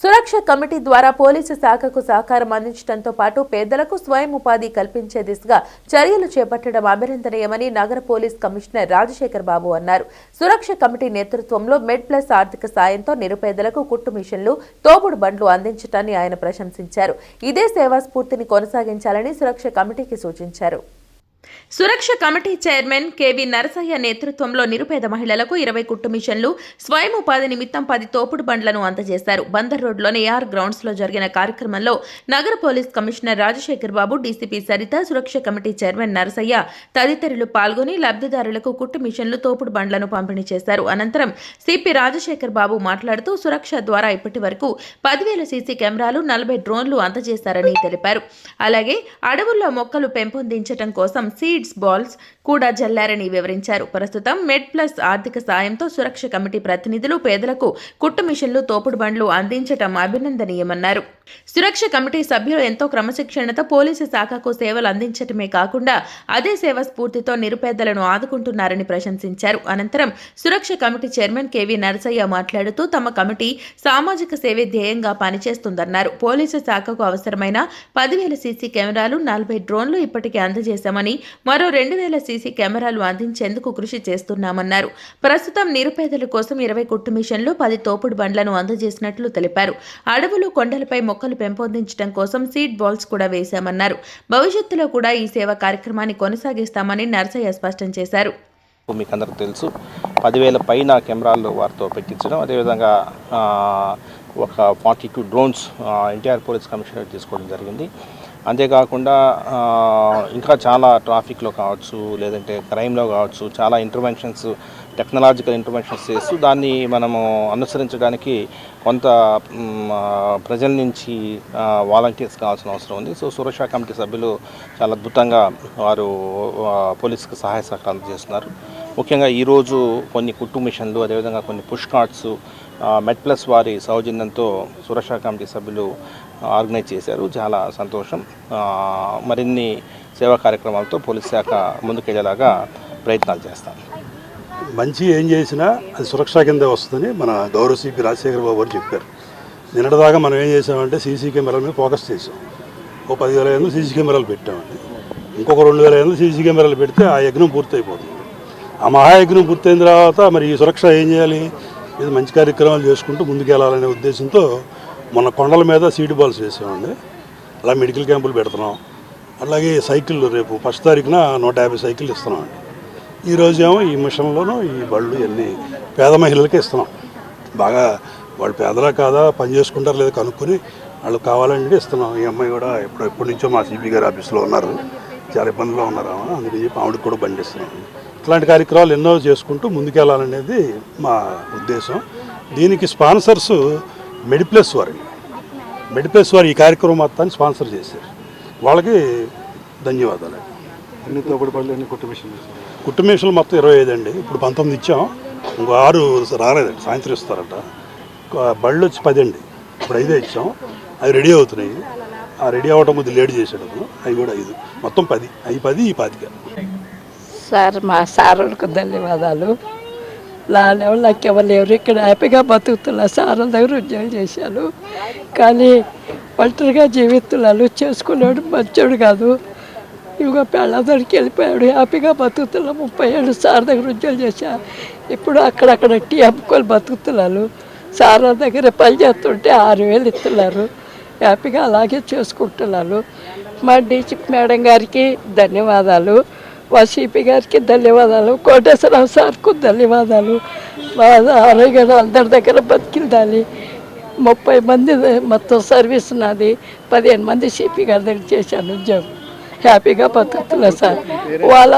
సురక్ష committee ద్వారా police శాఖకు సహకారం అందించడంతో పాటు పేదలకు స్వయం ఉపాధి కల్పించే దిశగా చర్యలు చేపట్టడం అభినందనీయమని నగర పోలీస్ కమిషనర్ రాజశేఖర్ బాబు అన్నారు. సురక్ష కమిటీ నేతృత్వంలో మెడ్ ప్లస్ ఆర్థిక సాయంతో నిరుపేదలకు కుట్టు మిషన్లు, తోపుడు బండ్లు అందించడాన్ని ఆయన ప్రశంసించారు. ఇదే సేవా స్ఫూర్తిని కొనసాగించాలని సురక్ష కమిటీకి సూచించారు. సురక్ష కమిటీ చైర్మన్ కెవి నరసయ్య నేతృత్వంలో నిరుపేద మహిళలకు 20 కుట్టు మిషన్లు, స్వయం ఉపాధి నిమిత్తం 10 తోపుడు బండ్లను అందజేశారు. బందర్ రోడ్లోని AR గ్రౌండ్స్ లో జరిగిన కార్యక్రమంలో నగర పోలీస్ కమిషనర్ రాజశేఖర్ బాబు, డీసీపీ సరిత, సురక్ష కమిటీ చైర్మన్ నరసయ్య తదితరులు పాల్గొని లబ్ధిదారులకు కుట్టు మిషన్లు, తోపుడు బండ్లను పంపిణీ చేశారు. అనంతరం సిపి రాజశేఖర్ బాబు మాట్లాడుతూ సురక్ష ద్వారా ఇప్పటి వరకు 10,000 సీసీ కెమెరాలు, 40 డ్రోన్లు అందజేశారని తెలిపారు. అలాగే అడవుల్లో మొక్కలు పెంపొందించడం కోసం సీడ్స్ బాల్స్ కూడా జల్లారని వివరించారు. ప్రస్తుతం మెడ్ ప్లస్ ఆర్థిక సాయంతో సురక్ష కమిటీ ప్రతినిధులు పేదలకు కుట్టు మిషన్లు, తోపుడు బండ్లు అందించడం అభినందనీయమన్నారు. సురక్ష కమిటీ సభ్యులు ఎంతో క్రమశిక్షణతో పోలీసు శాఖకు సేవలు అందించడమే కాకుండా అదే సేవ స్ఫూర్తితో నిరుపేదలను ఆదుకుంటున్నారని ప్రశంసించారు. అనంతరం సురక్ష కమిటీ చైర్మన్ కెవి నరసయ్య మాట్లాడుతూ తమ కమిటీ సామాజిక సేవే ధ్యేయంగా పనిచేస్తుందన్నారు. పోలీసు శాఖకు అవసరమైన 10,000 సీసీ కెమెరాలు, 40 డ్రోన్లు ఇప్పటికే అందజేశామని, మరో 2,000 సీసీ కెమెరాలు అందించేందుకు కృషి చేస్తున్నామన్నారు. ప్రస్తుతం నిరుపేదల కోసం 20 కుట్టు మిషన్లు, 10 తోపుడు బండ్లను అందజేసినట్లు తెలిపారు. అడవులు, కొండలపై మొక్కలు పెంపొందించడం కోసం సీడ్ బాల్స్ కూడా వేశామన్నారు. భవిష్యత్తులో కూడా ఈ సేవా కార్యక్రమాన్ని కొనసాగిస్తామని నరసయ్య స్పష్టం చేశారు. మీకు అందరికీ తెలుసు, 10,000 పైన కెమెరాలు వారితో పెట్టించడం, అదేవిధంగా ఒక 42 డ్రోన్స్ ఎన్టీఆర్ పోలీస్ కమిషనర్ తీసుకోవడం జరిగింది. అంతేకాకుండా ఇంకా చాలా ట్రాఫిక్లో కావచ్చు, లేదంటే క్రైమ్లో కావచ్చు, చాలా ఇంటర్వెన్షన్స్, టెక్నాలజికల్ ఇంటర్వెన్షన్స్ చేస్తూ దాన్ని మనము అనుసరించడానికి కొంత ప్రజల నుంచి వాలంటీర్స్ కావాల్సిన అవసరం ఉంది. సో సురక్షా కమిటీ సభ్యులు చాలా అద్భుతంగా వారు పోలీసుకు సహాయ సహకారాలు చేస్తున్నారు. ముఖ్యంగా ఈరోజు కొన్ని కుట్టు మిషన్లు, అదేవిధంగా కొన్ని పుష్ కార్ట్స్ మెడ్ ప్లస్ వారి సౌజన్యంతో సురక్షా కమిటీ సభ్యులు ఆర్గనైజ్ చేశారు. చాలా సంతోషం. మరిన్ని సేవా కార్యక్రమాలతో పోలీస్ శాఖ ముందుకెళ్లేలాగా ప్రయత్నాలు చేస్తాను. మంచి ఏం చేసినా అది సురక్ష కింద వస్తుందని మన గౌరవ సిపి రాజశేఖర్ బాబు గారు చెప్పారు. నిన్నటిదాకా మనం ఏం చేసామంటే సీసీ కెమెరాల మీద ఫోకస్ చేసాం. ఓ 10,000 సీసీ కెమెరాలు పెట్టామండి. ఇంకొక 2,000 సీసీ కెమెరాలు పెడితే ఆ యజ్ఞం పూర్తయిపోతుంది. ఆ మహాయజ్ఞం పూర్తయిన తర్వాత మరి ఈ సురక్ష ఏం చేయాలి, ఇది మంచి కార్యక్రమాలు చేసుకుంటూ ముందుకెళ్ళాలనే ఉద్దేశంతో మొన్న కొండల మీద సీడ్ బాల్స్ వేసామండి. అలా మెడికల్ క్యాంపులు పెడుతున్నాం. అలాగే సైకిళ్ళు రేపు 1 తారీఖున 150 సైకిళ్ళు ఇస్తున్నామండి. ఈరోజు ఏమో ఈ మిషన్లోనూ ఈ బళ్ళు ఇవన్నీ పేద మహిళలకి ఇస్తున్నాం. బాగా వాళ్ళు పేదలా కాదా, పని చేసుకుంటారు లేదా కనుక్కొని వాళ్ళు కావాలంటే ఇస్తున్నాం. ఈ అమ్మాయి కూడా ఎప్పటి నుంచో మా సిపి గారి ఆఫీస్లో ఉన్నారు, చాలా ఇబ్బందుల్లో ఉన్నారు. అందుకని చెప్పి ఆవిడకి కూడా బండి ఇస్తున్నాం. ఇట్లాంటి కార్యక్రమాలు ఎన్నో చేసుకుంటూ ముందుకెళ్ళాలనేది మా ఉద్దేశం. దీనికి స్పాన్సర్స్ మెడిప్లస్ వారు ఈ కార్యక్రమం మొత్తాన్ని స్పాన్సర్ చేశారు. వాళ్ళకి ధన్యవాదాలు. ఎన్ని తోపుడు పళ్ళు, ఎన్ని కుట్టు మిషన్లు మొత్తం 25 అండి. ఇప్పుడు 19 ఇచ్చాం, ఇంకో 6 రాలేదండి, సాయంత్రం ఇస్తారట. బళ్ళు వచ్చి 10 అండి, ఇప్పుడు 5 ఇచ్చాం. అవి రెడీ అవుతున్నాయి. ఆ రెడీ అవ్వడం కొద్దిగా లేట్ చేసాడు, అవి కూడా 5, మొత్తం 10. అవి 10, ఈ 25. సార్, మా సారులకు ధన్యవాదాలు. నాకు ఎవరు ఇక్కడ హ్యాపీగా బతుకుతున్నా. సార్ దగ్గర ఉద్యోగం చేశాను, కానీ ఒంటరిగా జీవిస్తున్నాను. చేసుకున్నాడు మంచోడు కాదు, ఇవిగా పెళ్ళదరికి వెళ్ళిపోయాడు. హ్యాపీగా బతుకుతున్నా. 30 ఏళ్ళు సార్ దగ్గర ఉద్యోగం చేశా. ఇప్పుడు అక్కడక్కడ టీ అమ్ముకొని బతుకుతున్నాను. సార్ దగ్గర పని చేస్తుంటే 6,000 ఇస్తున్నారు. హ్యాపీగా అలాగే చేసుకుంటున్నాను. మా డీసీపీ మేడం గారికి ధన్యవాదాలు, మా సిపి గారికి ధన్యవాదాలు, కోటేశ్వరరావు సార్కు ధన్యవాదాలు. మా ఆరోగ్య అందరి దగ్గర బతికిందాలి. 30 మంది మొత్తం సర్వీస్ నాది. 15 మంది సిపి గారి దగ్గర చేశాను ఉద్యోగం. హ్యాపీగా బతుకుతున్నా సార్. వాళ్ళ